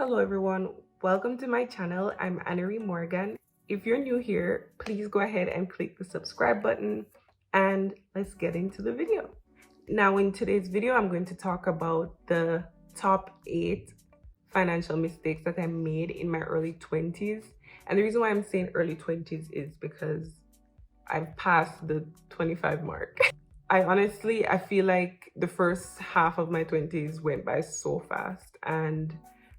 Hello everyone, welcome to my channel. I'm Anereemorgan. If you're new here, please go ahead and click the subscribe button and let's get into the video. Now in today's video, I'm going to talk about the top 8 financial mistakes that I made in my early 20s. And the reason why I'm saying early 20s is because I've passed the 25 mark. I feel like the first half of my 20s went by so fast, and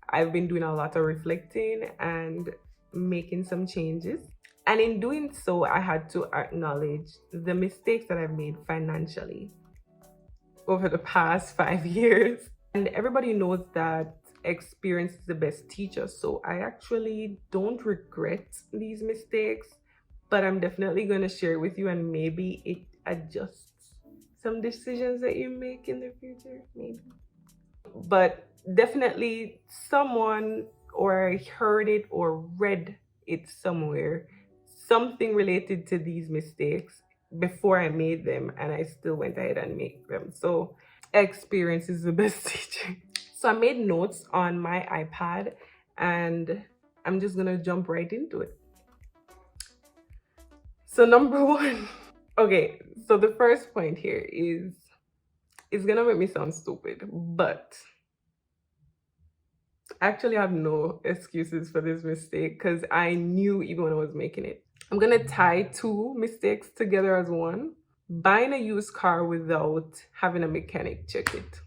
I've been doing a lot of reflecting and making some changes. And in doing so, I had to acknowledge the mistakes that I've made financially over the past 5 years. And everybody knows that experience is the best teacher. So I actually don't regret these mistakes, but I'm definitely going to share it with you, and maybe it adjusts some decisions that you make in the future, maybe. But definitely someone, or I heard it or read it somewhere, something related to these mistakes before I made them, and I still went ahead and made them. So experience is the best teacher. So I made notes on my iPad and I'm just gonna jump right into it. So number one, okay, so the first point here is, it's gonna make me sound stupid, but I actually have no excuses for this mistake because I knew even when I was making it. I'm gonna tie two mistakes together as one. Buying a used car without having a mechanic check it.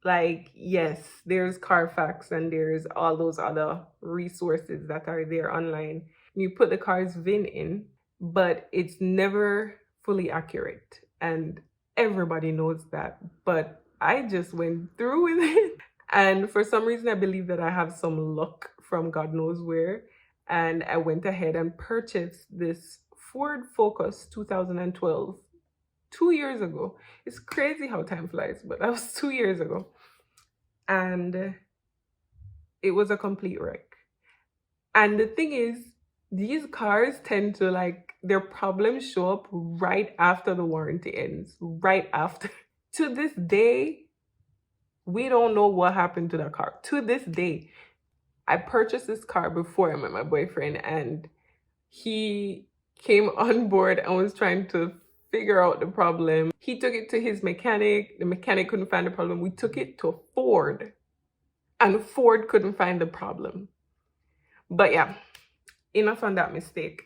Like, yes, there's Carfax and there's all those other resources that are there online. You put the car's VIN in, but it's never fully accurate. And everybody knows that. But I just went through with it. And for some reason, I believe that I have some luck from God knows where. And I went ahead and purchased this Ford Focus 2012, 2 years ago. It's crazy how time flies, but that was 2 years ago. And it was a complete wreck. And the thing is, these cars tend to, like, their problems show up right after the warranty ends, right after. To this day, we don't know what happened to that car. To this day, I purchased this car before I met my boyfriend, and he came on board and was trying to figure out the problem. He took it to his mechanic. The mechanic couldn't find the problem. We took it to Ford, and Ford couldn't find the problem. But yeah, enough on that mistake.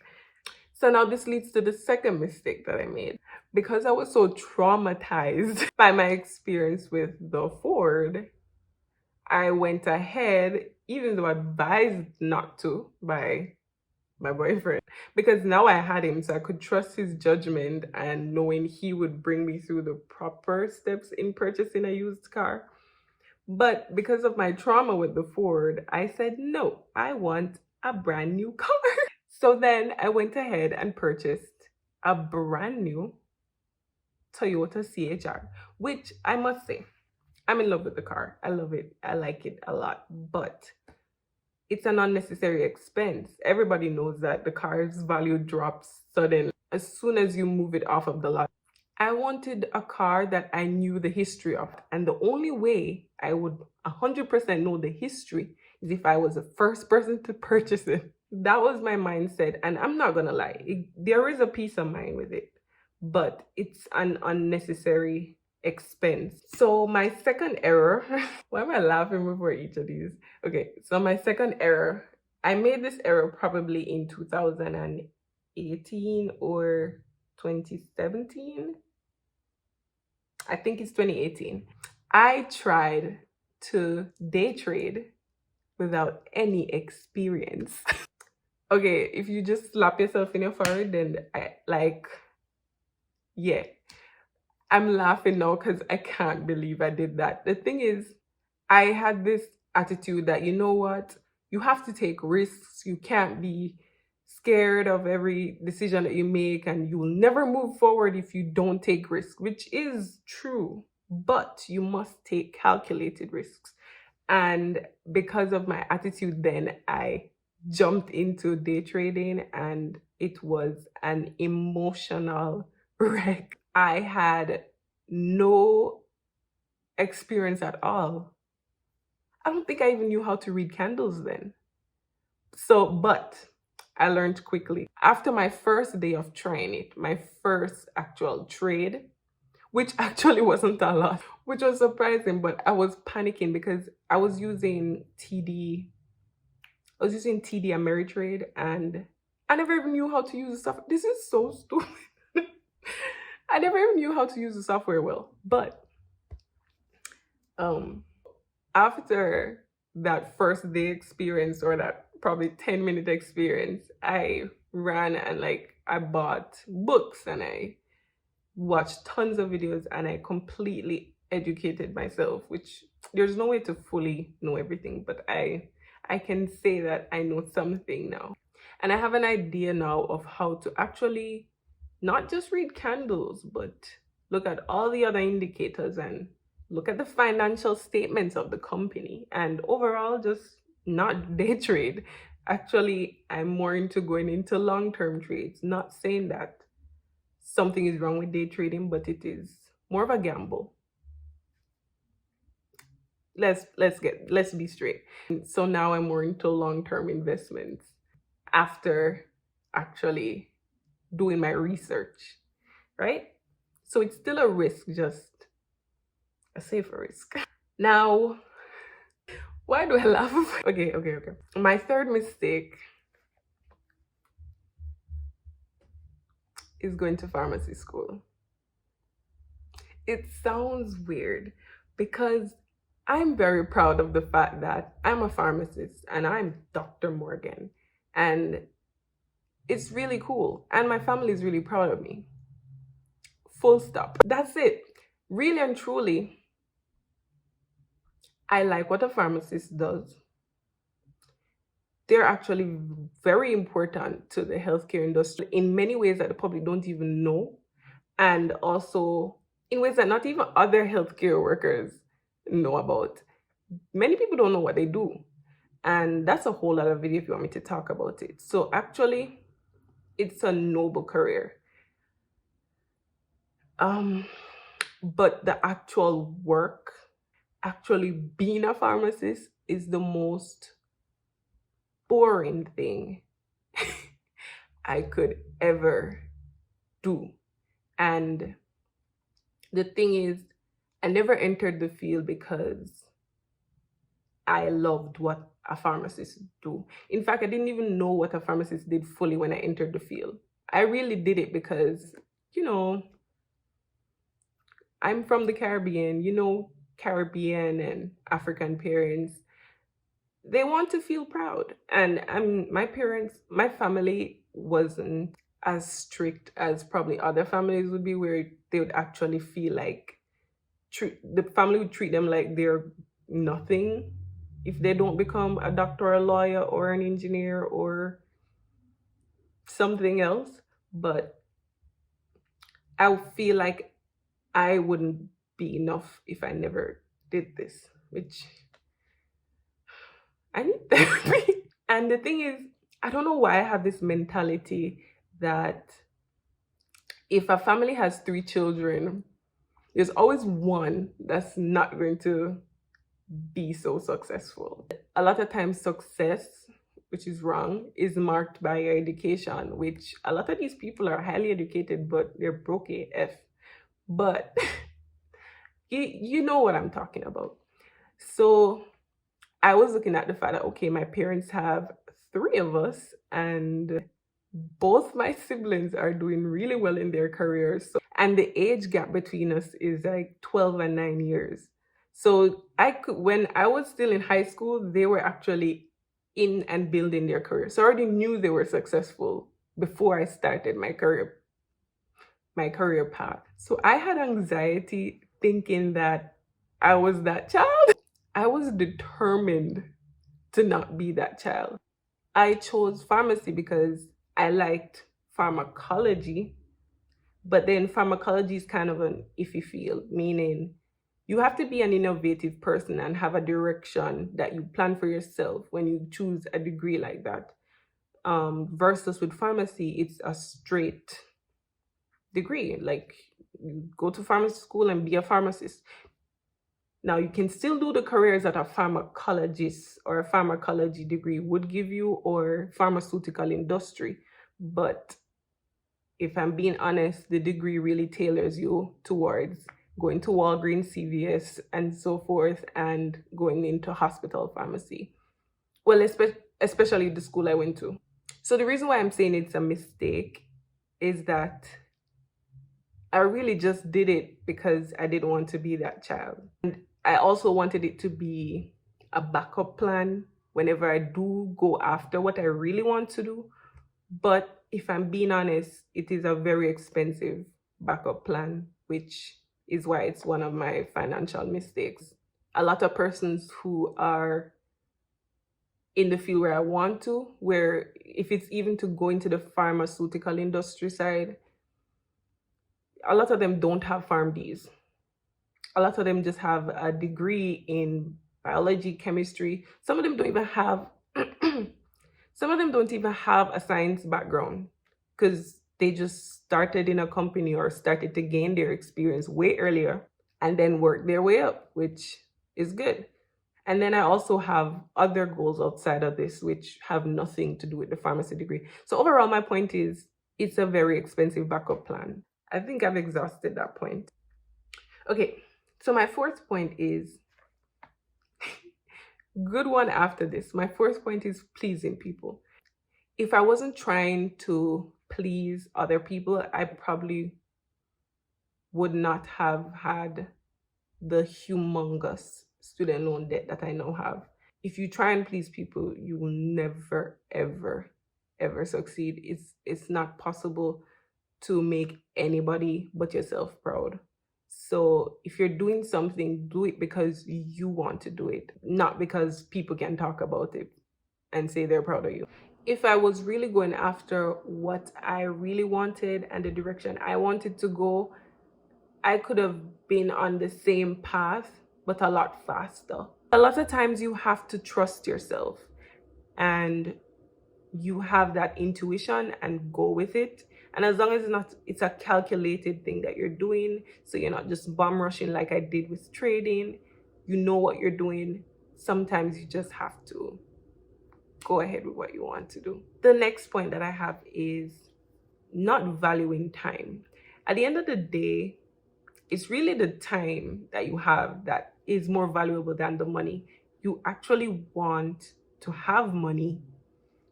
So now this leads to the second mistake that I made. Because I was so traumatized by my experience with the Ford, I went ahead, even though advised not to by my boyfriend, because now I had him, so I could trust his judgment and knowing he would bring me through the proper steps in purchasing a used car. But because of my trauma with the Ford, I said, no, I want a brand new car. So then I went ahead and purchased a brand new Toyota CHR, which I must say, I'm in love with the car. I love it. I like it a lot, but it's an unnecessary expense. Everybody knows that the car's value drops suddenly as soon as you move it off of the lot. I wanted a car that I knew the history of, and the only way I would 100% know the history is if I was the first person to purchase it. That was my mindset, and I'm not gonna lie, there is a peace of mind with it, but it's an unnecessary expense. So my second error, why am I laughing before each of these? Okay, so my second error, I made this error probably in 2018 or 2017. I think it's 2018. I tried to day trade without any experience. Okay, if you just slap yourself in your forehead, then yeah. I'm laughing now because I can't believe I did that. The thing is, I had this attitude that, you know what, you have to take risks. You can't be scared of every decision that you make, and you will never move forward if you don't take risks, which is true, but you must take calculated risks. And because of my attitude then, I jumped into day trading, and it was an emotional wreck. I had no experience at all. I don't think I even knew how to read candles then. So, but I learned quickly. After my first day of trying it, my first actual trade, which actually wasn't a lot, which was surprising, but I was panicking because I was using TD Ameritrade, and I never even knew how to use the software. This is so stupid. I never even knew how to use the software well. But um after that first day experience, or that probably 10-minute experience, I ran and I bought books and I watched tons of videos and I completely educated myself, which there's no way to fully know everything, but I can say that I know something now. And I have an idea now of how to actually not just read candles, but look at all the other indicators and look at the financial statements of the company, and overall just not day trade. Actually, I'm more into going into long-term trades. Not saying that something is wrong with day trading, but it is more of a gamble. Let's be straight. So now I'm more into long-term investments after actually doing my research, right? So it's still a risk, just a safer risk. Now, why do I laugh? Okay. My third mistake is going to pharmacy school. It sounds weird because I'm very proud of the fact that I'm a pharmacist and I'm Dr. Morgan. And it's really cool. And my family is really proud of me. Full stop. That's it. Really and truly, I like what a pharmacist does. They're actually very important to the healthcare industry in many ways that the public don't even know. And also in ways that not even other healthcare workers know about. Many people don't know what they do. And that's a whole other video if you want me to talk about it. So actually, it's a noble career. But the actual work, actually being a pharmacist, is the most boring thing I could ever do. And the thing is, I never entered the field because I loved what a pharmacist do. In fact, I didn't even know what a pharmacist did fully when I entered the field. I really did it because, I'm from the Caribbean, Caribbean and African parents, they want to feel proud. And my family wasn't as strict as probably other families would be, where they would actually feel like the family would treat them like they're nothing if they don't become a doctor or a lawyer or an engineer or something else. But I feel like I wouldn't be enough if I never did this, which I need therapy. And the thing is, I don't know why I have this mentality that if a family has 3 children, there's always one that's not going to be so successful. A lot of times success, which is wrong, is marked by your education, which a lot of these people are highly educated, but they're broke AF. But you know what I'm talking about. So I was looking at the fact that, okay, my parents have 3 of us and both my siblings are doing really well in their careers. And the age gap between us is like 12 and 9 years. So when I was still in high school, they were actually in and building their career. So I already knew they were successful before I started my career path. So I had anxiety thinking that I was that child. I was determined to not be that child. I chose pharmacy because I liked pharmacology, but then pharmacology is kind of an iffy field, meaning you have to be an innovative person and have a direction that you plan for yourself when you choose a degree like that. Versus with pharmacy, it's a straight degree. Like, you go to pharmacy school and be a pharmacist. Now, you can still do the careers that a pharmacologist or a pharmacology degree would give you, or pharmaceutical industry. But if I'm being honest, the degree really tailors you towards going to Walgreens, CVS, and so forth, and going into hospital pharmacy. Well, especially the school I went to. So the reason why I'm saying it's a mistake is that I really just did it because I didn't want to be that child. And I also wanted it to be a backup plan whenever I do go after what I really want to do. But if I'm being honest, it is a very expensive backup plan, which is why it's one of my financial mistakes. A lot of persons who are in the field where I want to, where if it's even to go into the pharmaceutical industry side, a lot of them don't have PharmDs. A lot of them just have a degree in biology, chemistry. Some of them don't even have some of them don't even have a science background because they just started in a company or started to gain their experience way earlier and then work their way up, which is good. And then I also have other goals outside of this, which have nothing to do with the pharmacy degree. So overall, my point is it's a very expensive backup plan. I think I've exhausted that point. Okay, so my fourth point is good one after this. My fourth point is pleasing people. If I wasn't trying to please other people, I probably would not have had the humongous student loan debt that I now have. If you try and please people, you will never, ever, ever succeed. It's not possible to make anybody but yourself proud. So if you're doing something, do it because you want to do it, not because people can talk about it and say they're proud of you. If I was really going after what I really wanted and the direction I wanted to go, I could have been on the same path, but a lot faster. A lot of times you have to trust yourself and you have that intuition and go with it. And as long as it's a calculated thing that you're doing, so you're not just bum rushing like I did with trading, you know what you're doing. Sometimes you just have to go ahead with what you want to do. The next point that I have is not valuing time. At the end of the day, it's really the time that you have that is more valuable than the money. You actually want to have money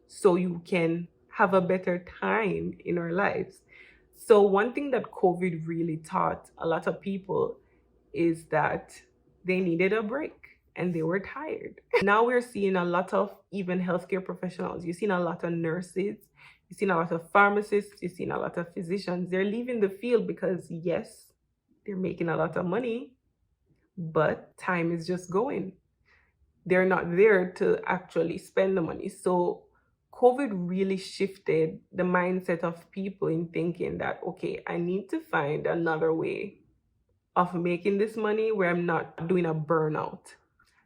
so you can have a better time in our lives. So one thing that COVID really taught a lot of people is that they needed a break and they were tired. Now we're seeing a lot of even healthcare professionals. You've seen a lot of nurses, you've seen a lot of pharmacists, you've seen a lot of physicians. They're leaving the field because yes, they're making a lot of money, but time is just going. They're not there to actually spend the money. So COVID really shifted the mindset of people in thinking that, okay, I need to find another way of making this money where I'm not doing a burnout.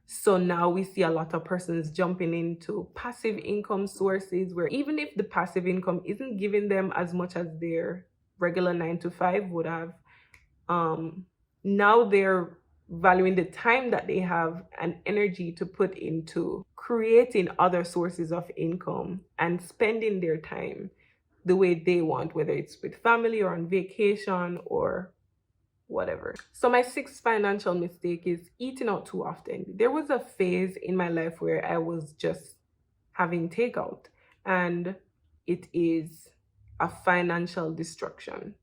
So now we see a lot of persons jumping into passive income sources where even if the passive income isn't giving them as much as their regular 9 to 5 would have, now they're valuing the time that they have and energy to put into creating other sources of income and spending their time the way they want, whether it's with family or on vacation or whatever. So my sixth financial mistake is eating out too often. There was a phase in my life where I was just having takeout, and it is a financial destruction.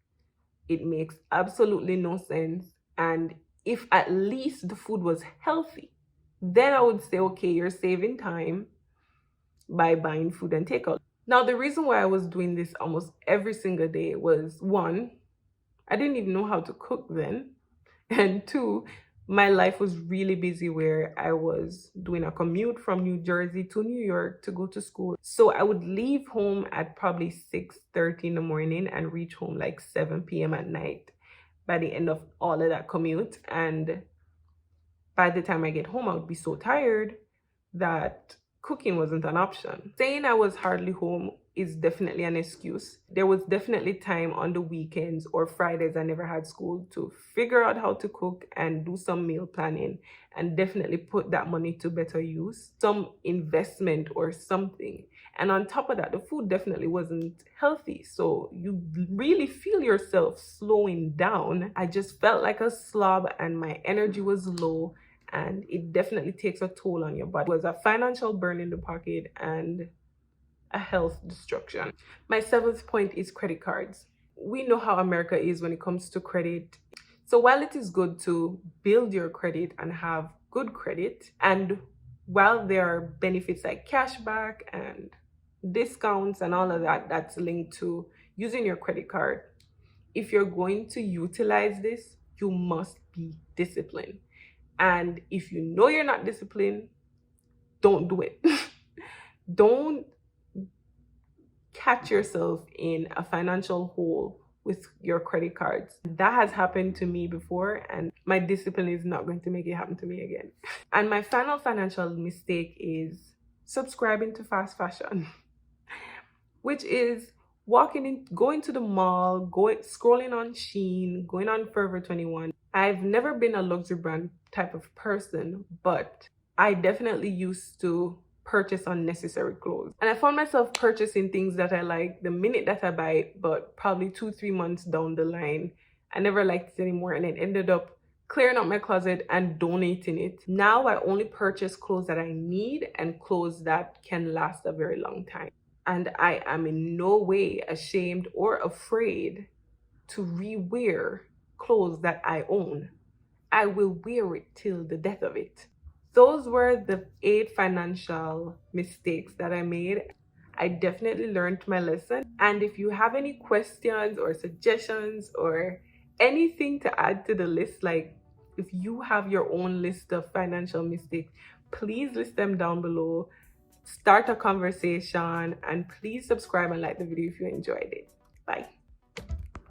It makes absolutely no sense. And if at least the food was healthy, then I would say, okay, you're saving time by buying food and takeout. Now, the reason why I was doing this almost every single day was one, I didn't even know how to cook then. And two, my life was really busy where I was doing a commute from New Jersey to New York to go to school. So I would leave home at probably 6:30 in the morning and reach home like 7 p.m. at night by the end of all of that commute. And by the time I get home, I would be so tired that cooking wasn't an option. Saying I was hardly home is definitely an excuse. There was definitely time on the weekends or Fridays I never had school to figure out how to cook and do some meal planning and definitely put that money to better use, some investment or something. And on top of that, the food definitely wasn't healthy. So you really feel yourself slowing down. I just felt like a slob and my energy was low, and it definitely takes a toll on your body. It was a financial burn in the pocket and a health destruction. My seventh point is credit cards. We know how America is when it comes to credit. So while it is good to build your credit and have good credit, and while there are benefits like cashback and discounts and all of that that's linked to using your credit card, if you're going to utilize this, you must be disciplined. And if you know you're not disciplined, don't do it. Don't catch yourself in a financial hole with your credit cards. That has happened to me before, and my discipline is not going to make it happen to me again. And my final financial mistake is subscribing to fast fashion, which is going to the mall, scrolling on Shein, going on Forever 21. I've never been a luxury brand type of person, but I definitely used to purchase unnecessary clothes. And I found myself purchasing things that I like the minute that I buy it, but probably 2-3 months down the line, I never liked it anymore, and it ended up clearing out my closet and donating it. Now I only purchase clothes that I need and clothes that can last a very long time. And I am in no way ashamed or afraid to rewear clothes that I own. I will wear it till the death of it. Those were the 8 financial mistakes that I made. I definitely learned my lesson. And if you have any questions or suggestions or anything to add to the list, like if you have your own list of financial mistakes, please list them down below. Start a conversation, and please subscribe and like the video if you enjoyed it. Bye.